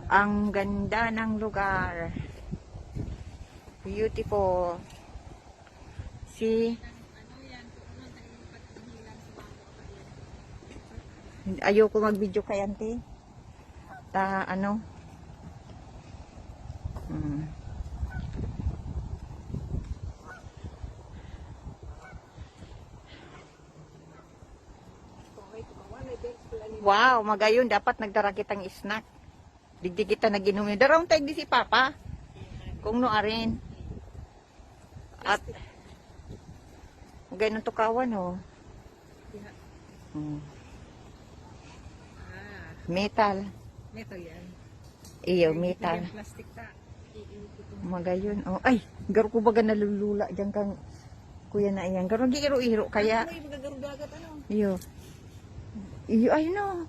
Ang ganda ng lugar. Beautiful. See? Ayoko mag-video kay auntie. Ano? Wow, magayon dapat nagdara kitang snack. Digdi kita naginom yun. Darawang tayo di si Papa. Kung no arin. At magayon ng tukawan oh. Metal. Metal yan. Iyo, metal. Plastic ta. Magayon. Oh, ay, garo ko baga nalulula diyan kang kuya na iyan. Garo gi iro-iro kaya. Ano yung magagarudagat ano? Iyo. Iyo ay no.